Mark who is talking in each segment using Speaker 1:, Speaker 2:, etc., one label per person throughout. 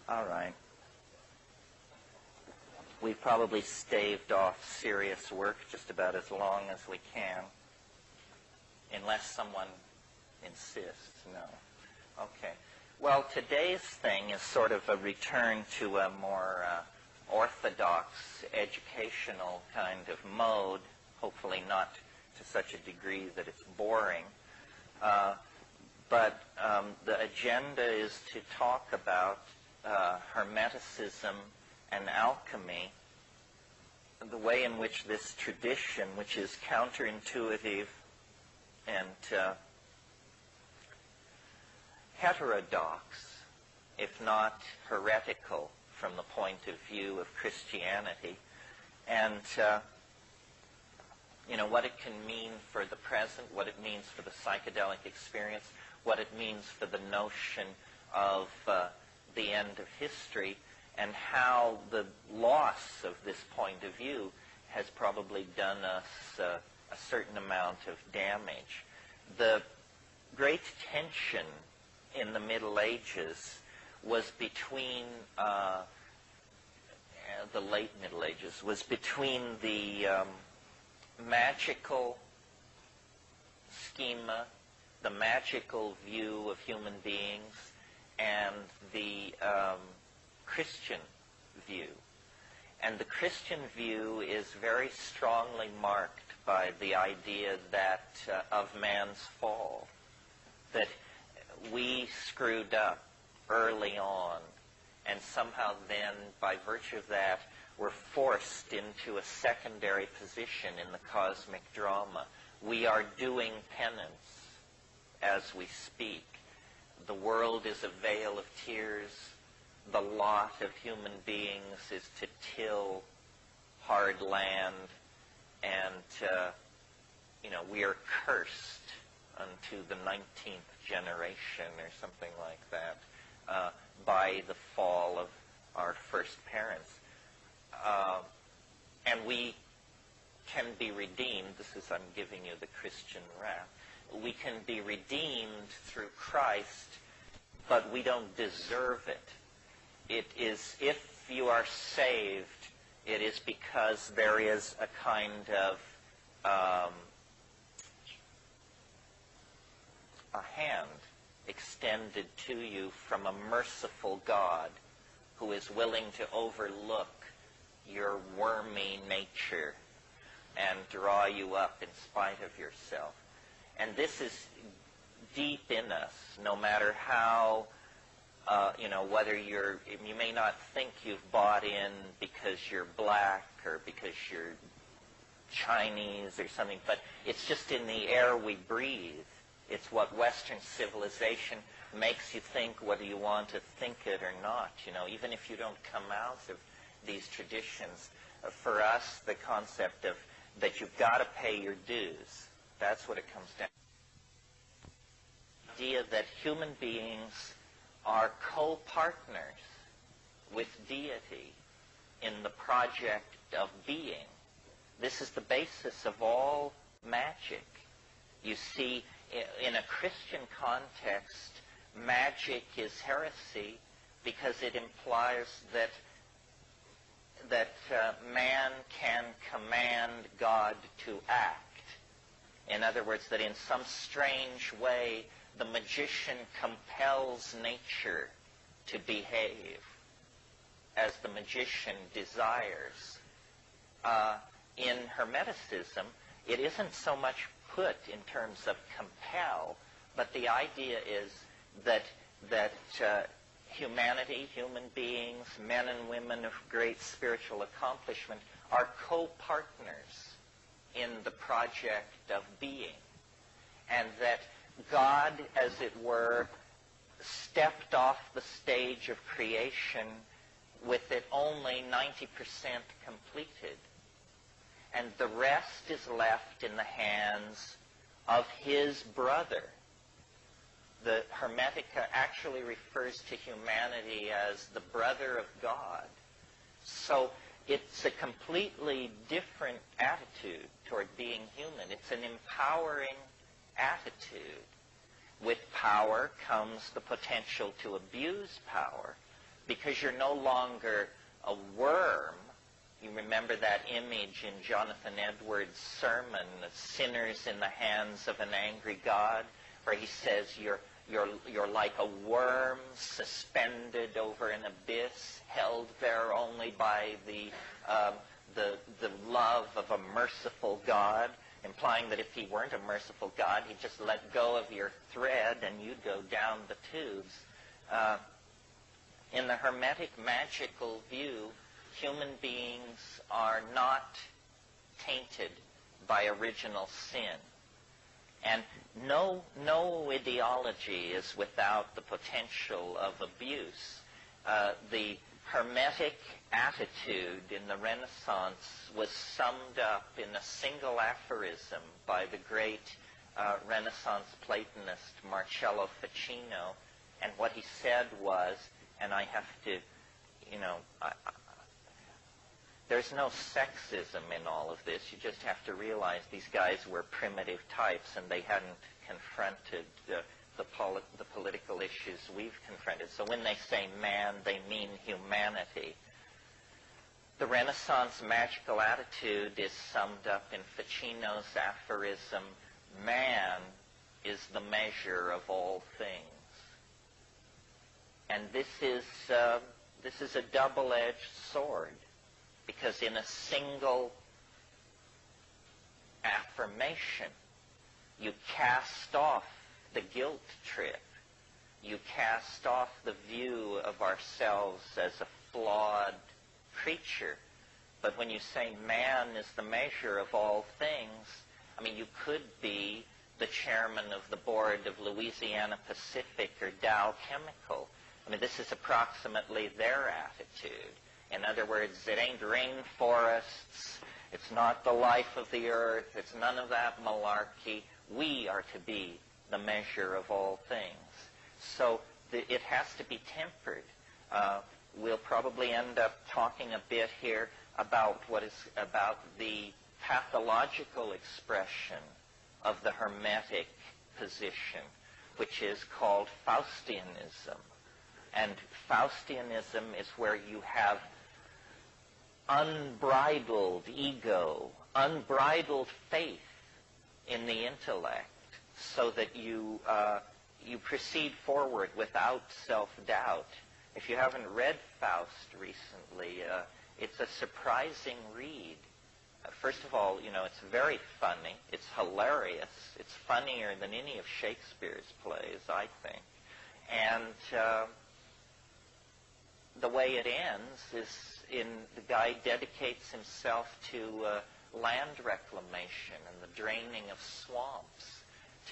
Speaker 1: All right. We've probably staved off serious work just about as long as we can, unless someone insists. No. Okay. Well, today's thing is sort of a return to a more orthodox educational kind of mode, hopefully not to such a degree that it's boring. But the agenda is to talk about Hermeticism and alchemy, the way in which this tradition, which is counterintuitive and heterodox, if not heretical from the point of view of Christianity, and what it can mean for the present, what it means for the psychedelic experience, what it means for the notion of the end of history, and how the loss of this point of view has probably done us a certain amount of damage. The great tension in the Middle Ages was between the late Middle Ages, was between the magical schema, the magical view of human beings, and the Christian view. And the Christian view is very strongly marked by the idea that of man's fall, that we screwed up early on, and somehow then, by virtue of that, we're forced into a secondary position in the cosmic drama. We are doing penance as we speak. The world is a vale of tears. The lot of human beings is to till hard land, and we are cursed unto the 19th generation or something like that by the fall of our first parents. And we can be redeemed. This is, I'm giving you the Christian rap. We can be redeemed through Christ, but we don't deserve it. It is, if you are saved, it is because there is a kind of a hand extended to you from a merciful God who is willing to overlook your wormy nature and draw you up in spite of yourself. And this is deep in us, no matter how, whether you may not think you've bought in because you're black or because you're Chinese or something, but it's just in the air we breathe. It's what Western civilization makes you think, whether you want to think it or not. Even if you don't come out of these traditions, for us, the concept of that you've got to pay your dues, that's what it comes down to. The idea that human beings are co-partners with deity in the project of being. This is the basis of all magic. You see, in a Christian context, magic is heresy because it implies that man can command God to act. In other words, that in some strange way, the magician compels nature to behave as the magician desires. In Hermeticism, it isn't so much put in terms of compel, but the idea is that humanity, human beings, men and women of great spiritual accomplishment are co-partners in the project of being, and that God, as it were, stepped off the stage of creation with it only 90% completed, and the rest is left in the hands of his brother. The Hermetica actually refers to humanity as the brother of God. So it's a completely different attitude toward being human. It's an empowering attitude. With power comes the potential to abuse power, because you're no longer a worm. You remember that image in Jonathan Edwards' sermon, Sinners in the Hands of an Angry God, where he says you're like a worm suspended over an abyss, held there only by the love of a merciful God, implying that if he weren't a merciful God, he'd just let go of your thread and you'd go down the tubes. In the Hermetic magical view, human beings are not tainted by original sin. And no ideology is without the potential of abuse. The Hermetic attitude in the Renaissance was summed up in a single aphorism by the great Renaissance Platonist Marcello Ficino. And what he said was, and I have to, there's no sexism in all of this. You just have to realize these guys were primitive types and they hadn't confronted the political issues we've confronted. So when they say man, they mean humanity. The Renaissance magical attitude is summed up in Ficino's aphorism, man is the measure of all things. And this is a double-edged sword, because in a single affirmation, you cast off the guilt trip. You cast off the view of ourselves as a flawed creature. But when you say man is the measure of all things, I mean, you could be the chairman of the board of Louisiana Pacific or Dow Chemical. I mean, this is approximately their attitude. In other words, it ain't rainforests, it's not the life of the earth, it's none of that malarkey. We are to be the measure of all things. So it has to be tempered. We'll probably end up talking a bit here about the pathological expression of the Hermetic position, which is called Faustianism. And Faustianism is where you have unbridled ego, unbridled faith in the intellect, so that you proceed forward without self-doubt. If you haven't read Faust recently, it's a surprising read. First of all, it's very funny. It's hilarious. It's funnier than any of Shakespeare's plays, I think. And the way it ends is the guy dedicates himself to land reclamation and the draining of swamps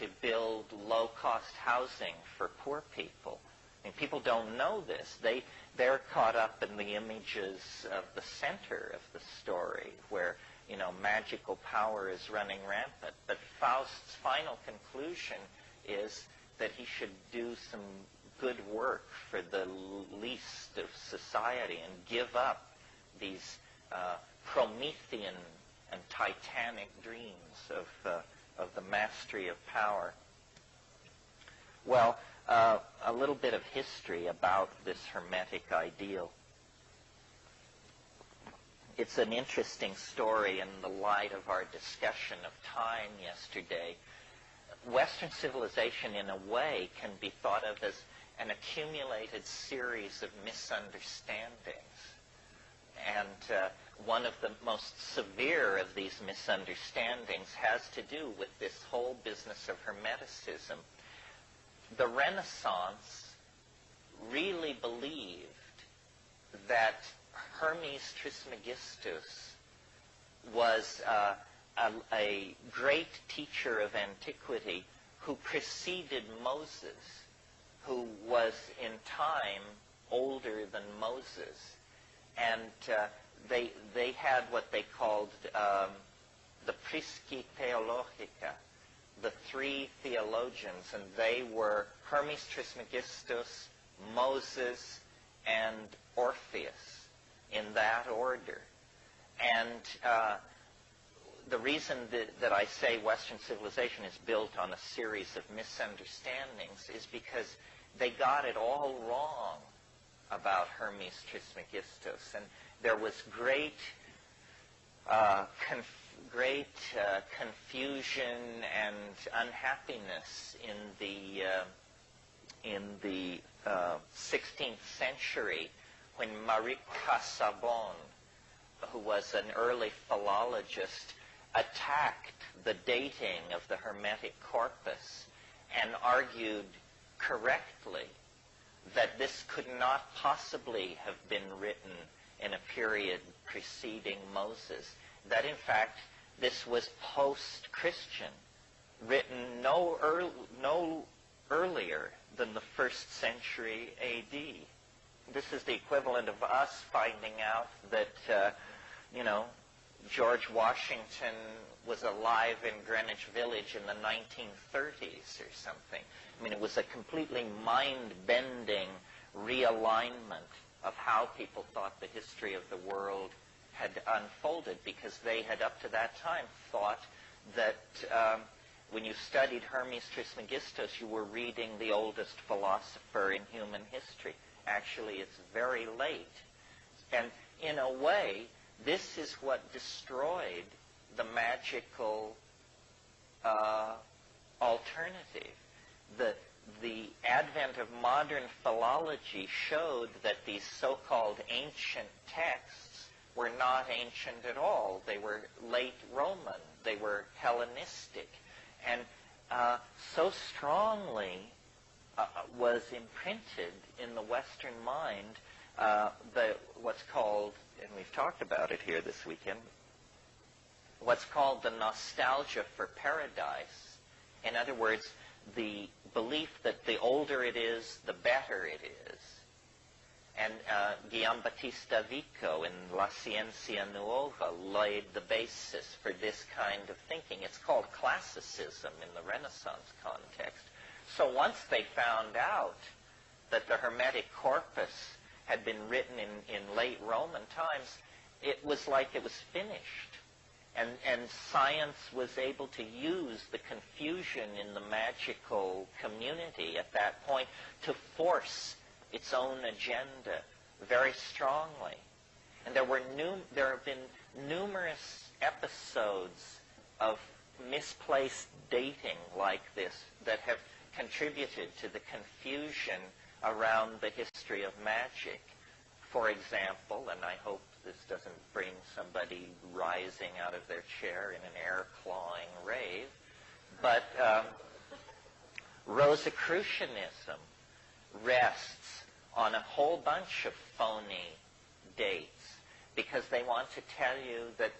Speaker 1: to build low-cost housing for poor people. I mean, people don't know this. They're caught up in the images of the center of the story where, magical power is running rampant. But Faust's final conclusion is that he should do some good work for the least of society and give up these Promethean and Titanic dreams of the mastery of power. Well, a little bit of history about this Hermetic ideal. It's an interesting story in the light of our discussion of time yesterday. Western civilization, in a way, can be thought of as an accumulated series of misunderstandings. And one of the most severe of these misunderstandings has to do with this whole business of Hermeticism. The Renaissance really believed that Hermes Trismegistus was a great teacher of antiquity who preceded Moses, who was in time older than Moses. And they had what they called the Prisci Theologica, the three theologians, and they were Hermes Trismegistus, Moses, and Orpheus, in that order. And the reason that I say Western civilization is built on a series of misunderstandings is because they got it all wrong about Hermes Trismegistus, and there was great confusion and unhappiness in the 16th century when Marie Casaubon, who was an early philologist, attacked the dating of the Hermetic corpus and argued correctly that this could not possibly have been written in a period preceding Moses, that in fact this was post-Christian, written no earlier than the 1st century A.D. This is the equivalent of us finding out that, George Washington was alive in Greenwich Village in the 1930s or something. I mean, it was a completely mind-bending realignment of how people thought the history of the world had unfolded, because they had up to that time thought that when you studied Hermes Trismegistus, you were reading the oldest philosopher in human history. Actually, it's very late. And in a way, this is what destroyed the magical alternative. The advent of modern philology showed that these so-called ancient texts were not ancient at all. They were late Roman. They were Hellenistic. And so strongly was imprinted in the Western mind what's called, and we've talked about it here this weekend, what's called the nostalgia for paradise. In other words, the belief that the older it is, the better it is. And Guillaume Battista Vico in La Ciencia Nuova laid the basis for this kind of thinking. It's called classicism in the Renaissance context. So once they found out that the Hermetic corpus had been written in late Roman times, it was like it was finished. And science was able to use the confusion in the magical community at that point to force its own agenda very strongly. And there have been numerous episodes of misplaced dating like this that have contributed to the confusion around the history of magic. For example, and I hope this doesn't bring somebody rising out of their chair in an air-clawing rave, but Rosicrucianism rests on a whole bunch of phony dates because they want to tell you that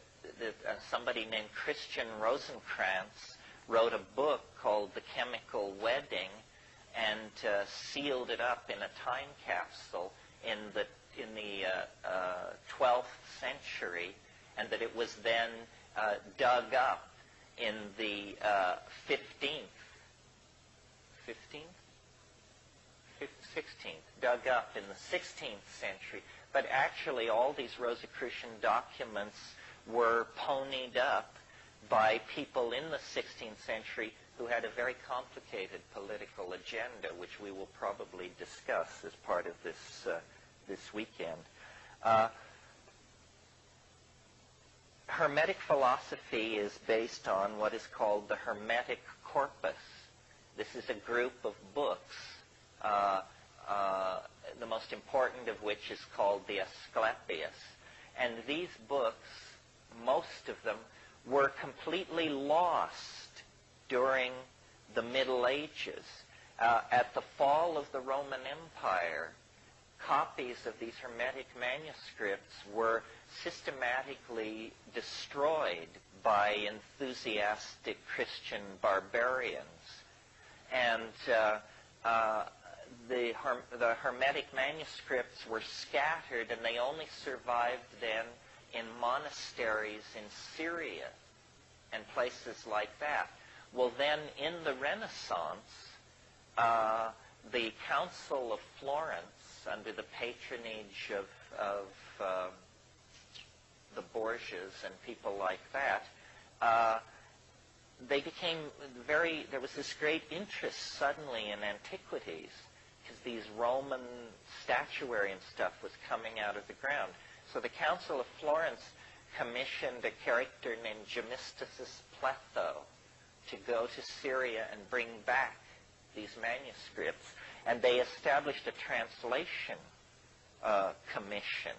Speaker 1: somebody named Christian Rosencrantz wrote a book called The Chemical Wedding and sealed it up in a time capsule in the 12th century, and that it was then dug up in the dug up in the 16th century. But actually all these Rosicrucian documents were ponied up by people in the 16th century who had a very complicated political agenda, which we will probably discuss as part of this weekend. Hermetic philosophy is based on what is called the Hermetic Corpus. This is a group of books, the most important of which is called the Asclepius. And these books, most of them, were completely lost during the Middle Ages. At the fall of the Roman Empire, copies of these Hermetic manuscripts were systematically destroyed by enthusiastic Christian barbarians. And the Hermetic manuscripts were scattered, and they only survived then in monasteries in Syria and places like that. Well, then in the Renaissance, the Council of Florence, under the patronage of the Borgias and people like that, they became there was this great interest suddenly in antiquities, because these Roman statuary and stuff was coming out of the ground. So the Council of Florence commissioned a character named Gemisticus Pletho to go to Syria and bring back these manuscripts. And they established a translation commission.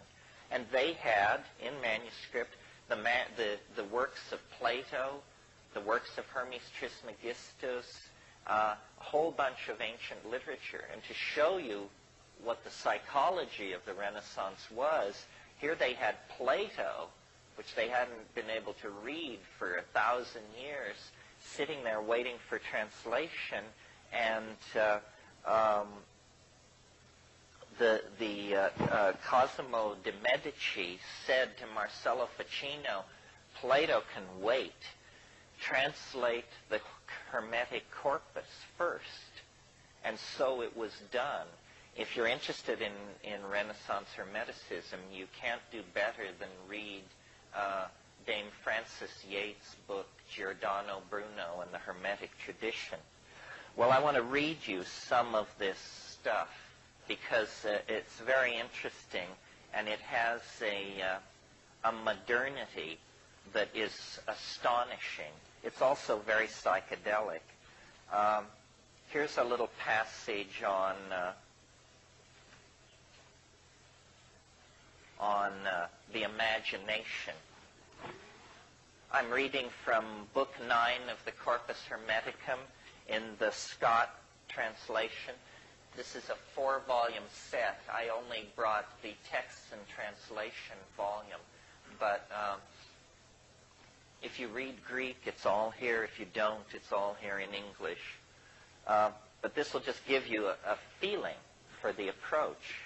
Speaker 1: And they had, in manuscript, the works of Plato, the works of Hermes Trismegistus, a whole bunch of ancient literature. And to show you what the psychology of the Renaissance was, here they had Plato, which they hadn't been able to read for 1,000 years, sitting there waiting for translation. And Cosimo de' Medici said to Marcello Ficino, Plato can wait. Translate the Hermetic Corpus first. And so it was done. If you're interested in Renaissance Hermeticism, you can't do better than read Dame Frances Yates' book, Giordano Bruno and the Hermetic Tradition. Well, I want to read you some of this stuff because it's very interesting, and it has a modernity that is astonishing. It's also very psychedelic. Here's a little passage on the imagination. I'm reading from Book 9 of the Corpus Hermeticum in the Scott translation. This is a 4-volume set. I only brought the text and translation volume. But if you read Greek, it's all here. If you don't, it's all here in English. But this will just give you a feeling for the approach.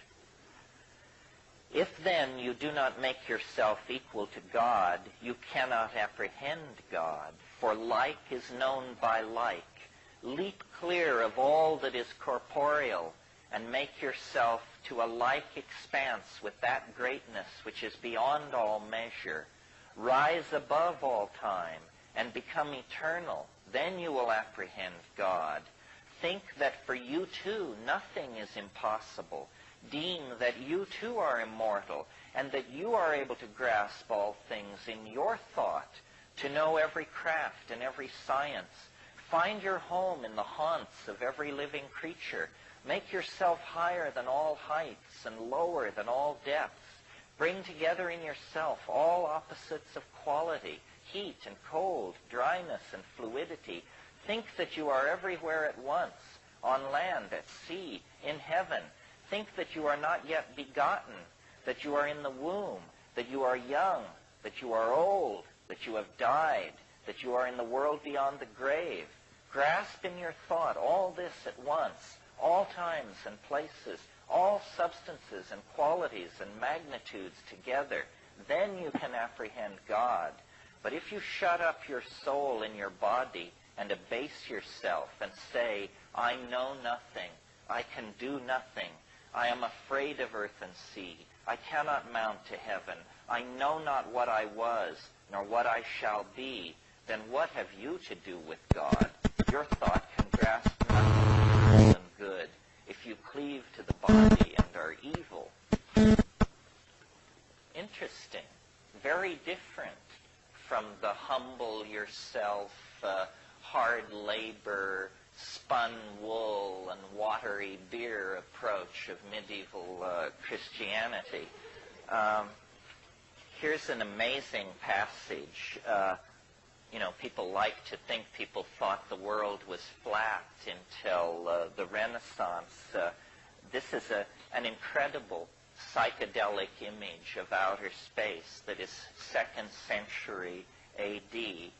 Speaker 1: If then you do not make yourself equal to God, you cannot apprehend God, for like is known by like. Leap clear of all that is corporeal, and make yourself to a like expanse with that greatness which is beyond all measure. Rise above all time, and become eternal. Then you will apprehend God. Think that for you too nothing is impossible. Deem that you too are immortal, and that you are able to grasp all things in your thought, to know every craft and every science. Find your home in the haunts of every living creature. Make yourself higher than all heights and lower than all depths. Bring together in yourself all opposites of quality, heat and cold, dryness and fluidity. Think that you are everywhere at once, on land, at sea, in heaven. Think that you are not yet begotten, that you are in the womb, that you are young, that you are old, that you have died, that you are in the world beyond the grave. Grasp in your thought all this at once, all times and places, all substances and qualities and magnitudes together. Then you can apprehend God. But if you shut up your soul in your body and abase yourself and say, I know nothing, I can do nothing, I am afraid of earth and sea, I cannot mount to heaven, I know not what I was, nor what I shall be, then what have you to do with God? Your thought can grasp nothing than good if you cleave to the body and are evil. Interesting. Very different from the humble yourself, hard labor, spun wool, and watery beer approach of medieval Christianity. Here's an amazing passage. People like to think people thought the world was flat until the Renaissance. This is an incredible psychedelic image of outer space that is 2nd century A.D.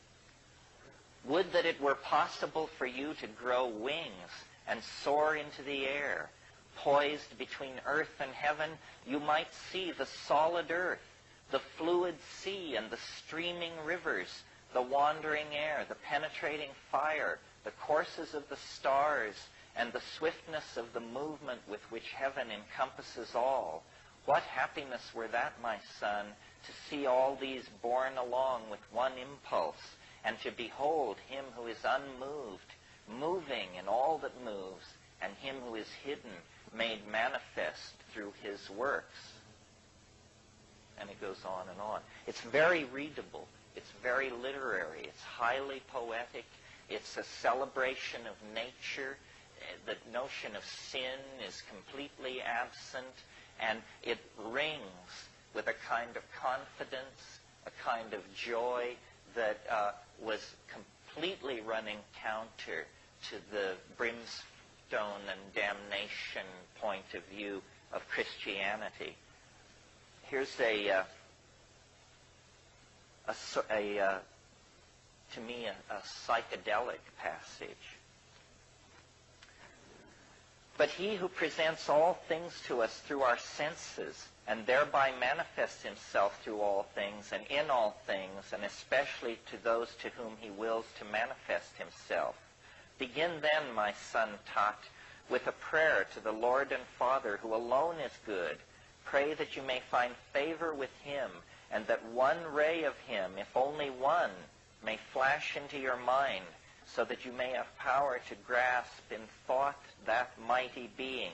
Speaker 1: Would that it were possible for you to grow wings and soar into the air. Poised between earth and heaven, you might see the solid earth, the fluid sea and the streaming rivers, the wandering air, the penetrating fire, the courses of the stars, and the swiftness of the movement with which heaven encompasses all. What happiness were that, my son, to see all these borne along with one impulse, and to behold him who is unmoved, moving in all that moves, and him who is hidden, made manifest through his works. And it goes on and on. It's very readable. It's very literary. It's highly poetic. It's a celebration of nature. The notion of sin is completely absent. And it rings with a kind of confidence, a kind of joy that was completely running counter to the brimstone and damnation point of view of Christianity. Here's to me, a psychedelic passage. But he who presents all things to us through our senses, and thereby manifests himself through all things and in all things, and especially to those to whom he wills to manifest himself. Begin then, my son Tat, with a prayer to the Lord and Father, who alone is good. Pray that you may find favor with him, and that one ray of him, if only one, may flash into your mind, so that you may have power to grasp in thought that mighty being.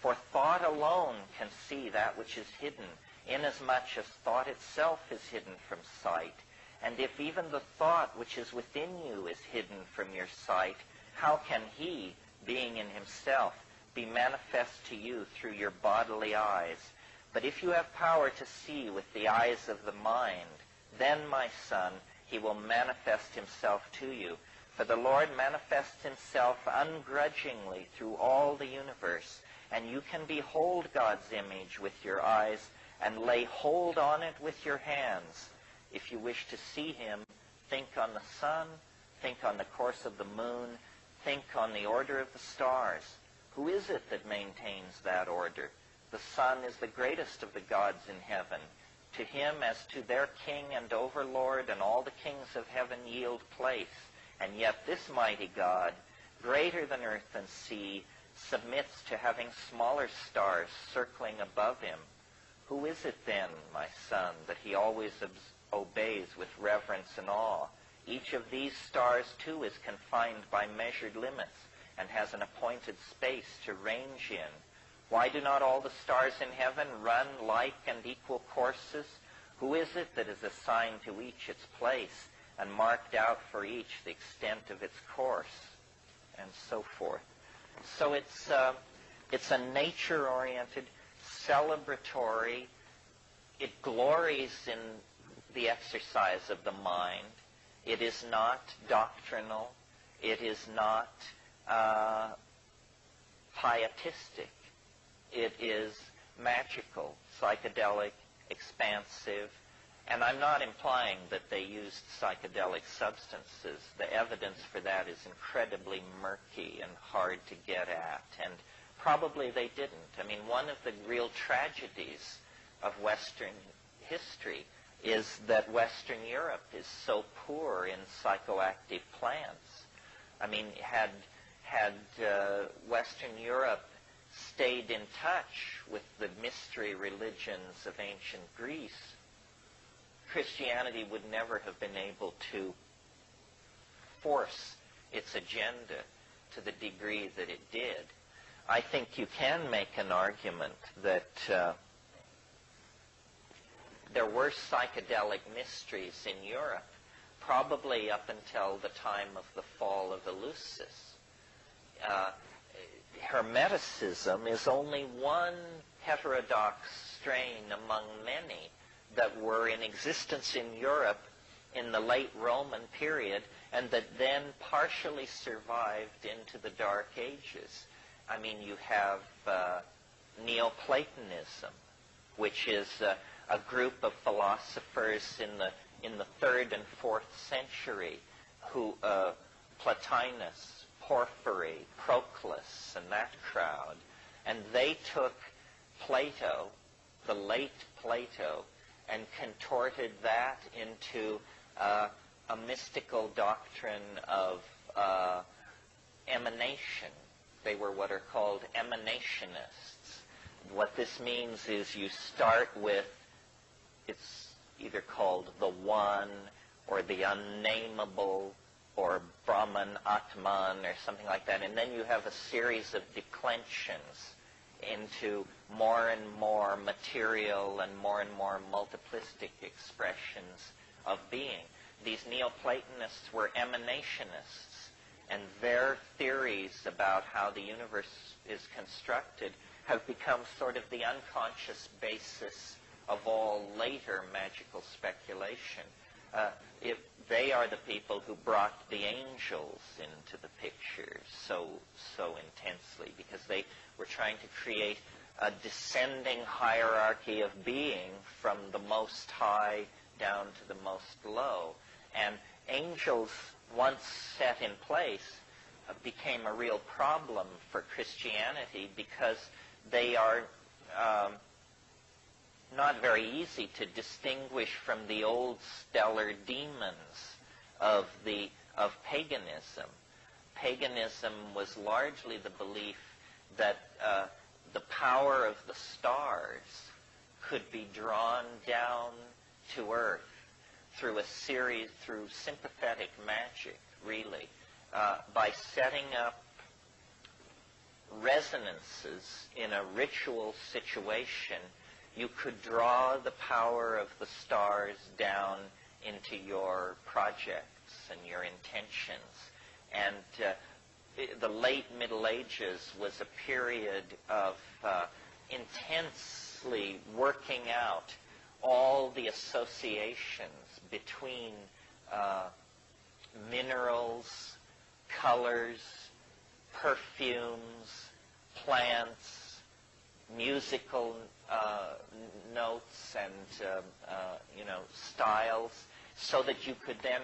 Speaker 1: For thought alone can see that which is hidden, inasmuch as thought itself is hidden from sight. And if even the thought which is within you is hidden from your sight, how can he, being in himself, be manifest to you through your bodily eyes? But if you have power to see with the eyes of the mind, then, my son, he will manifest himself to you. For the Lord manifests himself ungrudgingly through all the universe, and you can behold God's image with your eyes and lay hold on it with your hands. If you wish to see him, think on the sun, think on the course of the moon, think on the order of the stars. Who is it that maintains that order? The sun is the greatest of the gods in heaven. To him, as to their king and overlord, and all the kings of heaven yield place. And yet this mighty God, greater than earth and sea, submits to having smaller stars circling above him. Who is it then, my son, that he always obeys with reverence and awe? Each of these stars, too, is confined by measured limits and has an appointed space to range in. Why do not all the stars in heaven run like and equal courses? Who is it that is assigned to each its place, and marked out for each the extent of its course, and so forth? So it's a nature-oriented, celebratory. It glories in the exercise of the mind. It is not doctrinal. It is not pietistic. It is magical, psychedelic, expansive. And I'm not implying that they used psychedelic substances. The evidence for that is incredibly murky and hard to get at. And probably they didn't. I mean, one of the real tragedies of Western history is that Western Europe is so poor in psychoactive plants. I mean, had Western Europe stayed in touch with the mystery religions of ancient Greece, Christianity would never have been able to force its agenda to the degree that it did. I think you can make an argument that there were psychedelic mysteries in Europe, probably up until the time of the fall of Eleusis. Hermeticism is only one heterodox strain among many that were in existence in Europe in the late Roman period, and that then partially survived into the Dark Ages. I mean, you have Neoplatonism, which is a group of philosophers in the 3rd and 4th century who Plotinus, Porphyry, Proclus, and that crowd, and they took Plato, the late Plato, and contorted that into a mystical doctrine of emanation. They were what are called emanationists. What this means is you start with, it's either called the One or the Unnameable or Brahman, Atman, or something like that, and then you have a series of declensions into more and more material and more multiplistic expressions of being. These Neoplatonists were emanationists, and their theories about how the universe is constructed have become sort of the unconscious basis of all later magical speculation. They are the people who brought the angels into the picture so intensely, because they were trying to create a descending hierarchy of being from the most high down to the most low. And angels, once set in place, became a real problem for Christianity, because they are not very easy to distinguish from the old stellar demons of paganism. Paganism was largely the belief that the power of the stars could be drawn down to earth through sympathetic magic, really, by setting up resonances in a ritual situation. You could draw the power of the stars down into your projects and your intentions. And the late Middle Ages was a period of intensely working out all the associations between minerals, colors, perfumes, plants, musical notes, and styles, so that you could then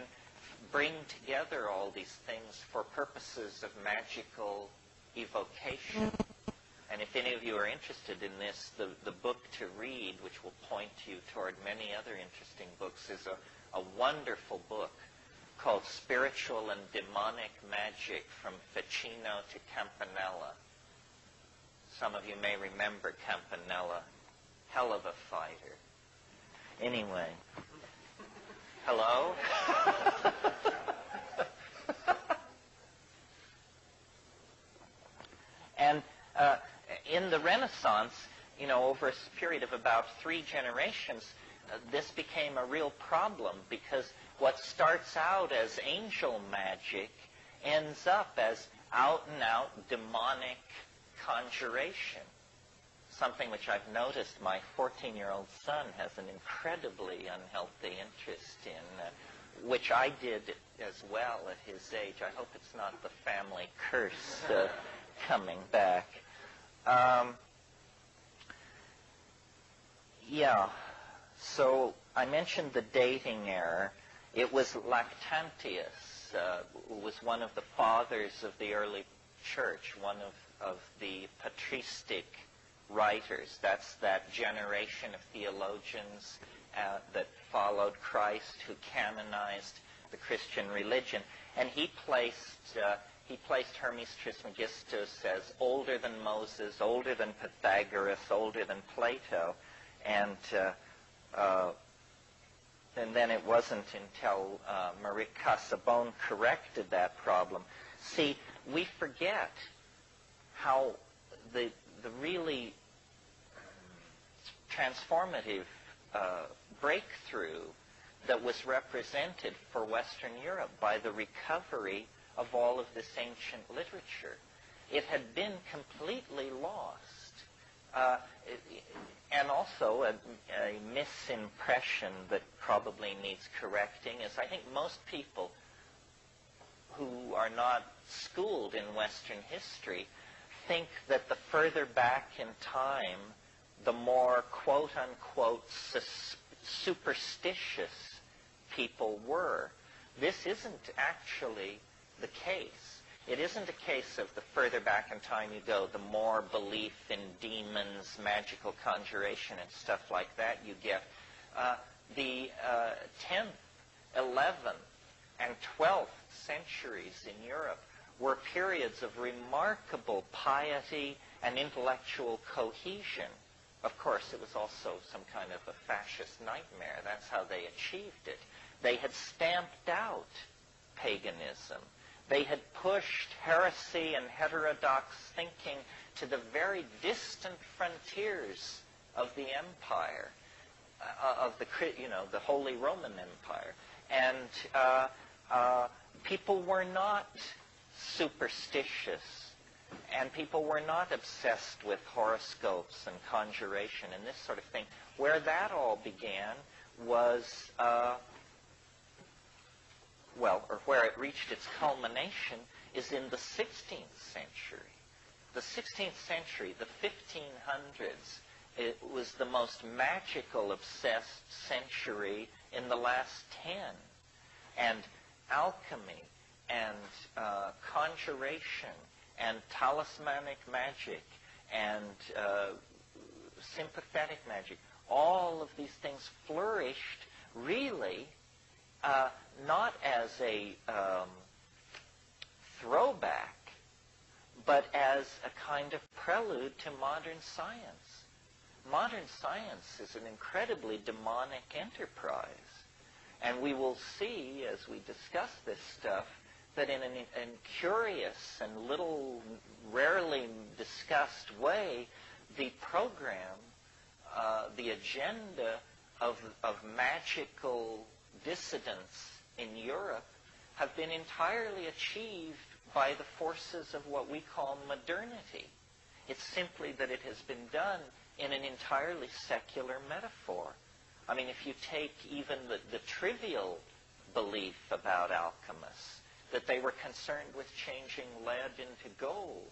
Speaker 1: bring together all these things for purposes of magical evocation. And if any of you are interested in this, the book to read, which will point you toward many other interesting books, is a wonderful book called Spiritual and Demonic Magic from Ficino to Campanella. Some of you may remember Campanella. Hell of a fighter. Anyway. Hello? And in the Renaissance, over a period of about 3 generations, this became a real problem, because what starts out as angel magic ends up as out-and-out demonic conjuration. Something which I've noticed my 14-year-old son has an incredibly unhealthy interest in, which I did as well at his age. I hope it's not the family curse coming back. So I mentioned the dating error. It was Lactantius, who was one of the fathers of the early church, one of the patristic writers. That's that generation of theologians that followed Christ, who canonized the Christian religion. And he placed Hermes Trismegistus as older than Moses, older than Pythagoras, older than Plato. And then it wasn't until Marie Casaubon corrected that problem. See, we forget how the really transformative breakthrough that was represented for Western Europe by the recovery of all of this ancient literature. It had been completely lost. And also a misimpression that probably needs correcting is, I think most people who are not schooled in Western history think that the further back in time, the more quote-unquote superstitious people were. This isn't actually the case. It isn't a case of the further back in time you go, the more belief in demons, magical conjuration, and stuff like that you get. The 10th, 11th, and 12th centuries in Europe were periods of remarkable piety and intellectual cohesion. Of course, it was also some kind of a fascist nightmare. That's how they achieved it. They had stamped out paganism. They had pushed heresy and heterodox thinking to the very distant frontiers of the empire, of the Holy Roman Empire. And people were not superstitious, and people were not obsessed with horoscopes and conjuration and this sort of thing. Where that all began was, where it reached its culmination is in the 16th century. The 16th century, the 1500s, it was the most magical, obsessed century in the last 10. And alchemy and conjuration and talismanic magic and sympathetic magic, all of these things flourished really not as a throwback, but as a kind of prelude to modern science. Modern science is an incredibly demonic enterprise. And we will see, as we discuss this stuff, that in a curious and rarely discussed way, the program, the agenda of magical dissidents in Europe have been entirely achieved by the forces of what we call modernity. It's simply that it has been done in an entirely secular metaphor. I mean, if you take even the trivial belief about alchemists, that they were concerned with changing lead into gold.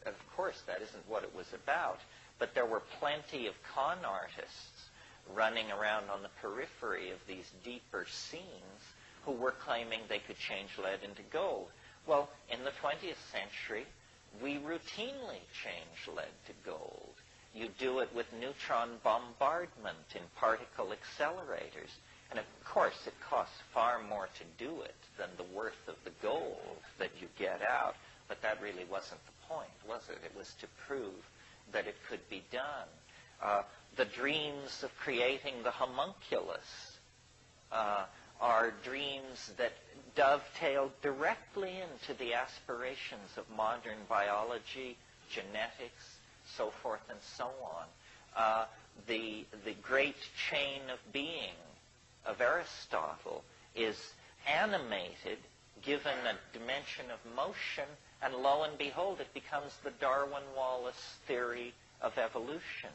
Speaker 1: Of course, that isn't what it was about, but there were plenty of con artists running around on the periphery of these deeper scenes who were claiming they could change lead into gold. Well, in the 20th century, we routinely change lead to gold. You do it with neutron bombardment in particle accelerators. And of course, it costs far more to do it than the worth of the gold that you get out. But that really wasn't the point, was it? It was to prove that it could be done. The dreams of creating the homunculus are dreams that dovetail directly into the aspirations of modern biology, genetics, so forth and so on. The great chain of being of Aristotle is animated, given a dimension of motion, and lo and behold, it becomes the Darwin-Wallace theory of evolution.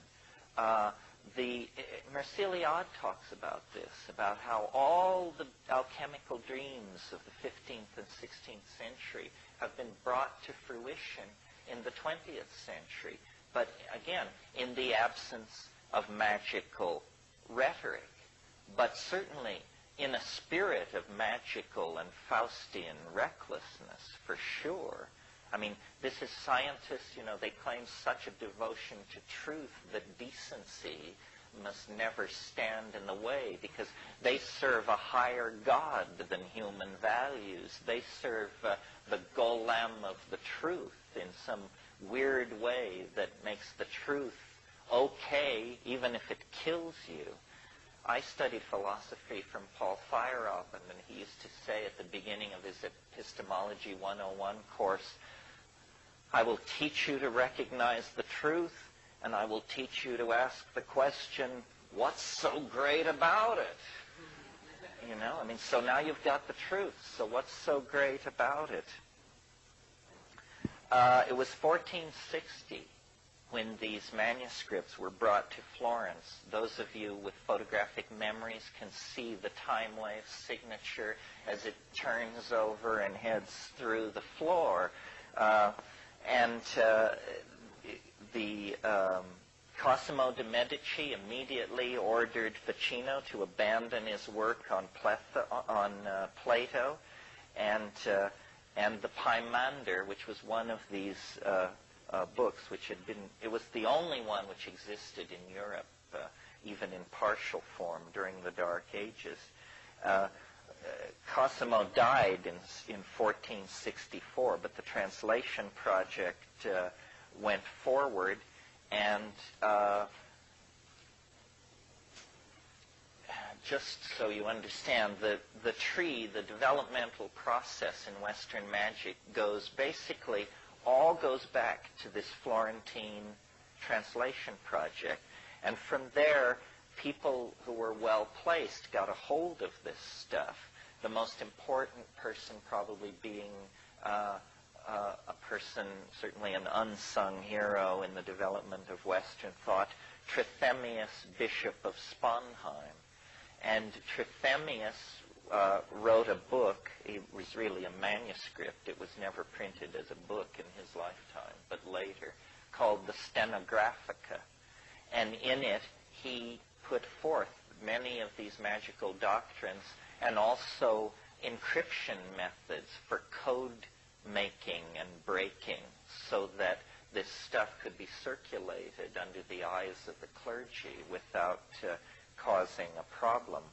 Speaker 1: Merciliade talks about this, about how all the alchemical dreams of the 15th and 16th century have been brought to fruition in the 20th century. But again, in the absence of magical rhetoric, but certainly in a spirit of magical and Faustian recklessness, for sure. I mean, this is scientists, they claim such a devotion to truth that decency must never stand in the way, because they serve a higher God than human values. They serve the golem of the truth in some weird way that makes the truth okay, even if it kills you. I studied philosophy from Paul Feyerabend, and he used to say at the beginning of his Epistemology 101 course, I will teach you to recognize the truth, and I will teach you to ask the question, what's so great about it? So now you've got the truth, so what's so great about it? It was 1460 when these manuscripts were brought to Florence. Those of you with photographic memories can see the time wave signature as it turns over and heads through the floor. Cosimo de' Medici immediately ordered Ficino to abandon his work on Plato, and the Pymander, which was one of these books, it was the only one which existed in Europe, even in partial form during the Dark Ages. Cosimo died in 1464, but the translation project went forward, and just so you understand, the developmental process in Western magic goes basically all goes back to this Florentine translation project. And from there, people who were well-placed got a hold of this stuff. The most important person probably being a person, certainly an unsung hero in the development of Western thought, Trithemius, Bishop of Sponheim. And Trithemius wrote a book. It was really a manuscript. It was never printed as a book in his lifetime, but later, called the Stenographica. And in it, he put forth many of these magical doctrines and also encryption methods for code making and breaking so that this stuff could be circulated under the eyes of the clergy without causing a problem.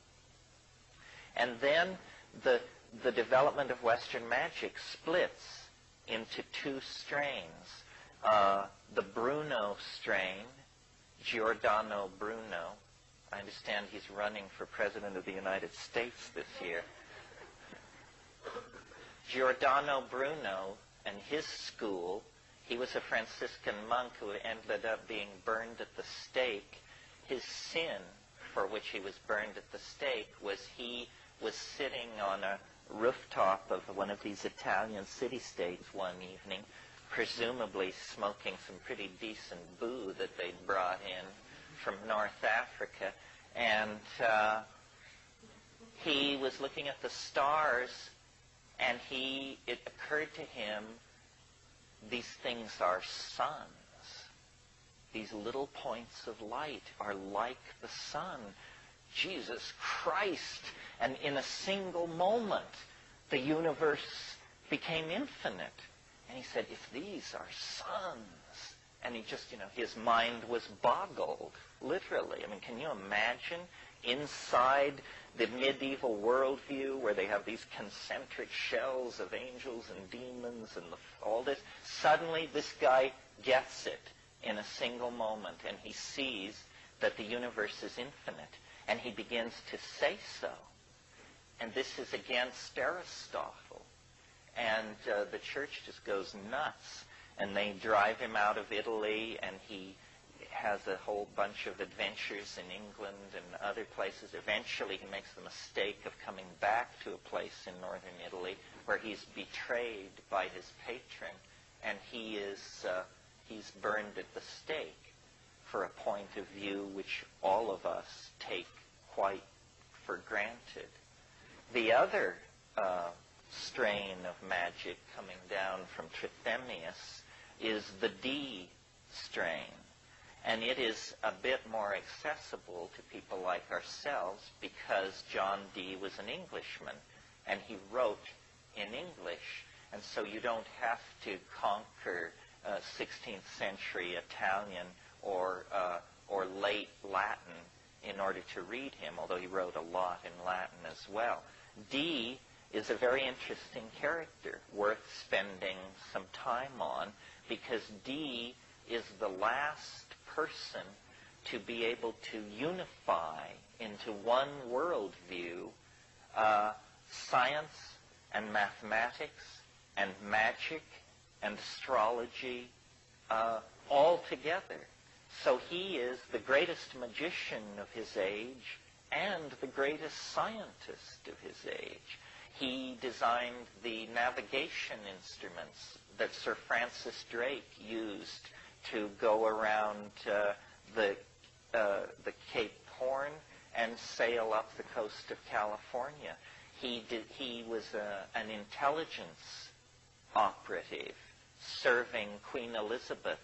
Speaker 1: And then the development of Western magic splits into two strains. The Bruno strain, Giordano Bruno. I understand he's running for President of the United States this year. Giordano Bruno and his school, he was a Franciscan monk who ended up being burned at the stake. His sin for which he was burned at the stake was he was sitting on a rooftop of one of these Italian city-states one evening, presumably smoking some pretty decent boo that they'd brought in from North Africa. And he was looking at the stars, and it occurred to him, these things are suns. These little points of light are like the sun. Jesus Christ! And in a single moment, the universe became infinite. And he said, if these are suns, and he just, his mind was boggled, literally. I mean, can you imagine inside the medieval worldview where they have these concentric shells of angels and demons and all this? Suddenly, this guy gets it in a single moment, and he sees that the universe is infinite, and he begins to say so. And this is against Aristotle. And the church just goes nuts, and they drive him out of Italy, and he has a whole bunch of adventures in England and other places. Eventually, he makes the mistake of coming back to a place in northern Italy where he's betrayed by his patron, and he's burned at the stake for a point of view which all of us take quite for granted. The other strain of magic coming down from Trithemius is the D strain. And it is a bit more accessible to people like ourselves because John Dee was an Englishman, and he wrote in English. And so you don't have to conquer 16th century Italian or late Latin in order to read him, although he wrote a lot in Latin as well. Dee is a very interesting character, worth spending some time on, because Dee is the last person to be able to unify into one worldview science and mathematics and magic and astrology all together. So he is the greatest magician of his age and the greatest scientist of his age. He designed the navigation instruments that Sir Francis Drake used to go around the Cape Horn and sail up the coast of California. He was an intelligence operative serving Queen Elizabeth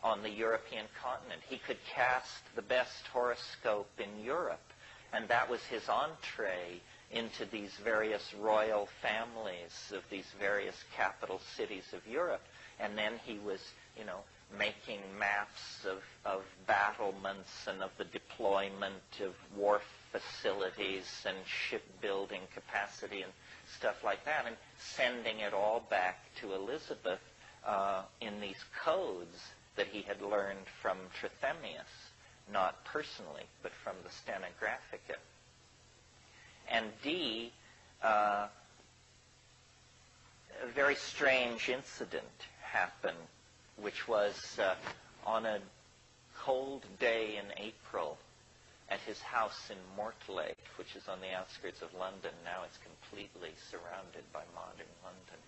Speaker 1: on the European continent. He could cast the best horoscope in Europe, and that was his entree into these various royal families of these various capital cities of Europe. And then he was, making maps of battlements and of the deployment of wharf facilities and shipbuilding capacity and stuff like that, and sending it all back to Elizabeth in these codes that he had learned from Trithemius, not personally, but from the Stenographica. And a very strange incident happen, which was on a cold day in April at his house in Mortlake, which is on the outskirts of London. Now it's completely surrounded by modern London.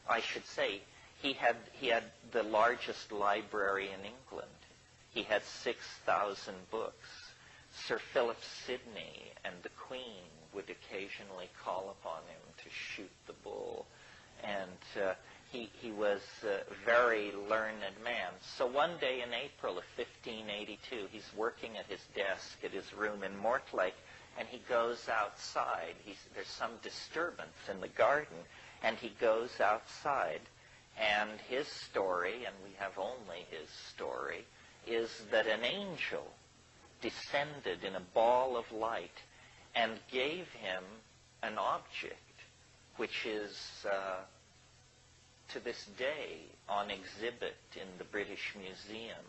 Speaker 1: I should say he had the largest library in England. He had 6,000 books. Sir Philip Sidney and the Queen would occasionally call upon him to shoot the bull. And he was a very learned man. So one day in April of 1582, he's working at his desk at his room in Mortlake, and he goes outside. There's some disturbance in the garden, and he goes outside. And his story, and we have only his story, is that an angel descended in a ball of light and gave him an object which is to this day on exhibit in the British Museum.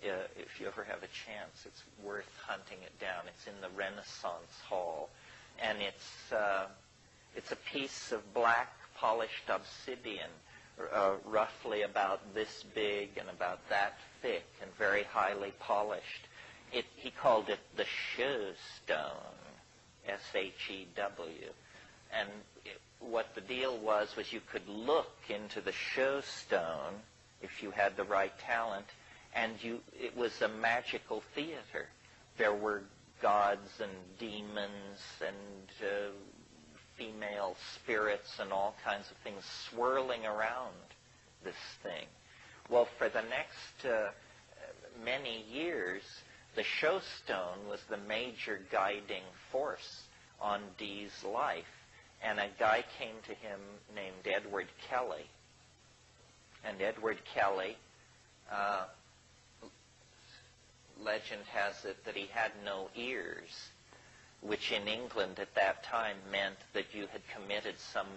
Speaker 1: If you ever have a chance, it's worth hunting it down. It's in the Renaissance Hall, and it's a piece of black polished obsidian, roughly about this big and about that thick and very highly polished. He called it the Shew Stone, S-H-E-W. And what the deal was you could look into the Shew Stone if you had the right talent, and it was a magical theater. There were gods and demons and female spirits and all kinds of things swirling around this thing. Well, for the next many years, the Shew Stone was the major guiding force on Dee's life. And a guy came to him named Edward Kelly. And Edward Kelly, legend has it that he had no ears, which in England at that time meant that you had committed some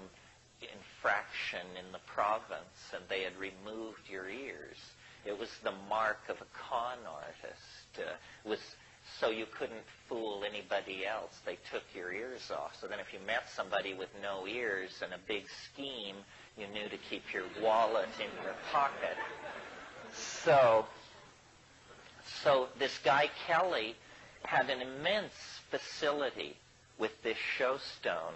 Speaker 1: infraction in the province and they had removed your ears. It was the mark of a con artist. So you couldn't fool anybody else. They took your ears off. So then if you met somebody with no ears and a big scheme, you knew to keep your wallet in your pocket. So this guy Kelly had an immense facility with this Shew Stone.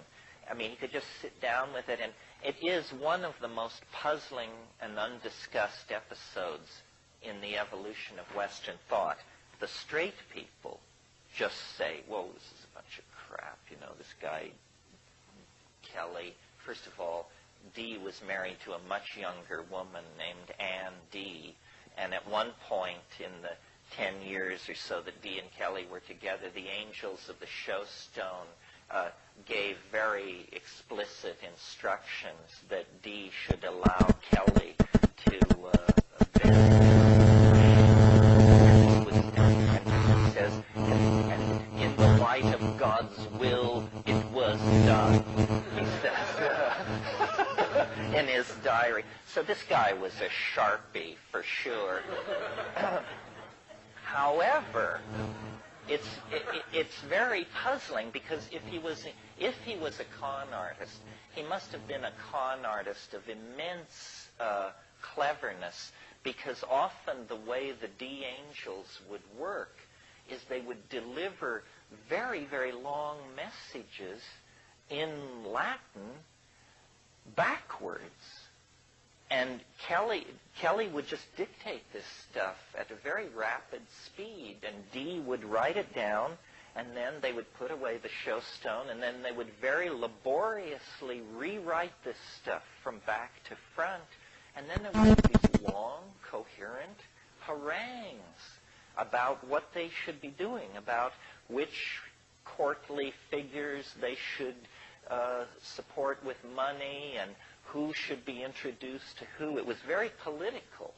Speaker 1: I mean, he could just sit down with it, and it is one of the most puzzling and undiscussed episodes in the evolution of Western thought. The straight people just say, well, this is a bunch of crap, this guy Kelly. First of all, Dee was married to a much younger woman named Anne Dee, and at one point in the 10 years or so that Dee and Kelly were together, the angels of the Shew Stone gave very explicit instructions that Dee should allow Kelly to and in the light of God's will, it was done, he says in his diary. So this guy was a Sharpie for sure. However, it's very puzzling, because if he was a con artist, he must have been a con artist of immense cleverness, because often the way the Dee angels would work is they would deliver very, very long messages in Latin backwards. And Kelly would just dictate this stuff at a very rapid speed, and Dee would write it down, and then they would put away the Shew Stone, and then they would very laboriously rewrite this stuff from back to front, and then there would be these long, coherent harangues about what they should be doing, about which courtly figures they should support with money, and who should be introduced to who. It was very political,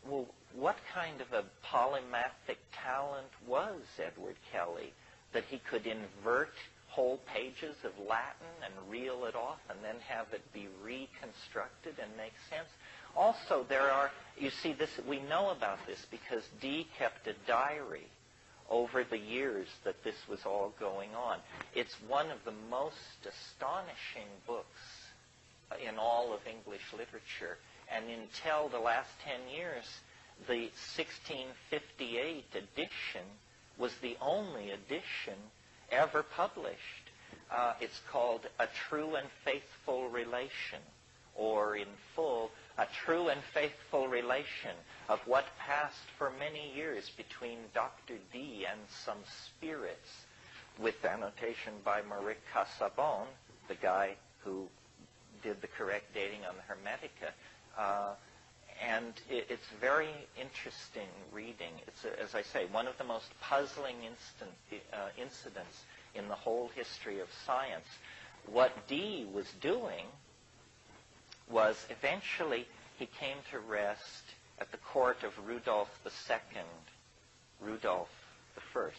Speaker 1: Well, what kind of a polymathic talent was Edward Kelly that he could invert whole pages of Latin and reel it off and then have it be reconstructed and make sense? Also, we know about this because Dee kept a diary over the years that this was all going on. It's one of the most astonishing books in all of English literature. And until the last 10 years, the 1658 edition was the only edition ever published. It's called A True and Faithful Relation, or in full, A True and Faithful Relation of what passed for many years between Dr. D and some spirits, with annotation by Maurice Casaubon, the guy who did the correct dating on the Hermetica. And it's very interesting reading. It's, as I say, one of the most puzzling incidents in the whole history of science. What Dee was doing was eventually he came to rest at the court of Rudolph II, Rudolph I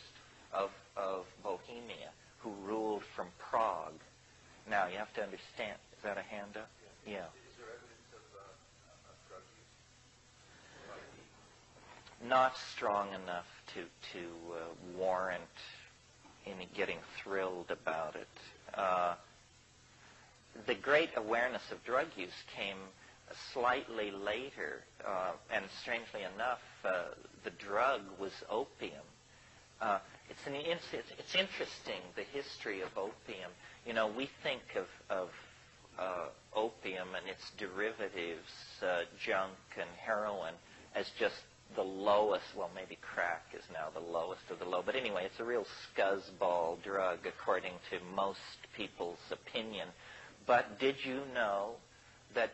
Speaker 1: of Bohemia, who ruled from Prague. Now, you have to understand, is that a handout? Yeah.
Speaker 2: Is there evidence of drug use?
Speaker 1: Not strong enough to warrant any getting thrilled about it. The great awareness of drug use came slightly later, and strangely enough, the drug was opium. It's interesting, the history of opium. You know, we think of opium and its derivatives, junk and heroin, as just the lowest, well, maybe crack is now the lowest of the low, but anyway, it's a real scuzzball drug according to most people's opinion. But did you know that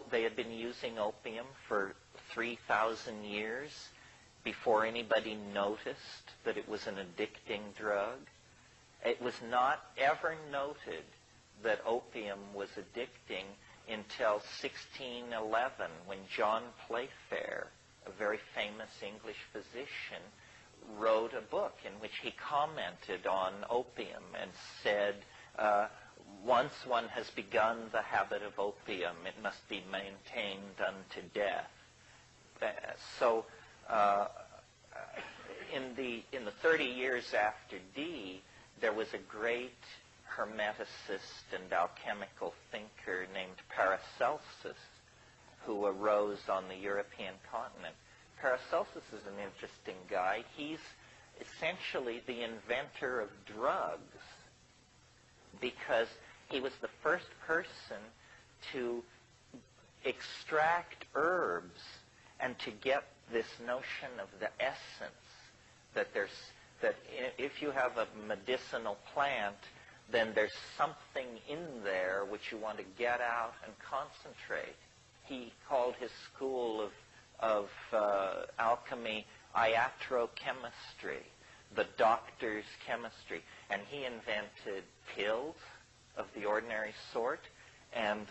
Speaker 1: they had been using opium for 3,000 years before anybody noticed that it was an addicting drug? It was not ever noted that opium was addicting until 1611, when John Playfair, a very famous English physician, wrote a book in which he commented on opium and said, once one has begun the habit of opium, it must be maintained unto death. In the 30 years after Dee, there was a great Hermeticist and alchemical thinker named Paracelsus, who arose on the European continent. Paracelsus is an interesting guy. He's essentially the inventor of drugs, because he was the first person to extract herbs and to get this notion of the essence, that if you have a medicinal plant, then there's something in there which you want to get out and concentrate. He called his school of alchemy iatrochemistry, the doctor's chemistry. And he invented pills of the ordinary sort. And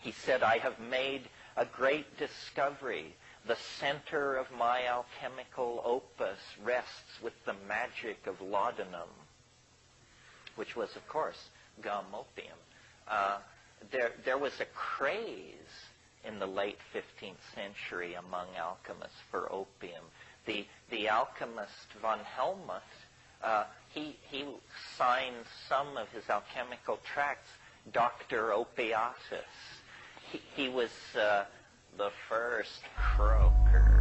Speaker 1: he said, I have made a great discovery. The center of my alchemical opus rests with the magic of laudanum, which was, of course, gum opium. There was a craze in the late 15th century among alchemists for opium. The alchemist von Helmut, he signed some of his alchemical tracts Dr. Opiatus. He was the first croaker.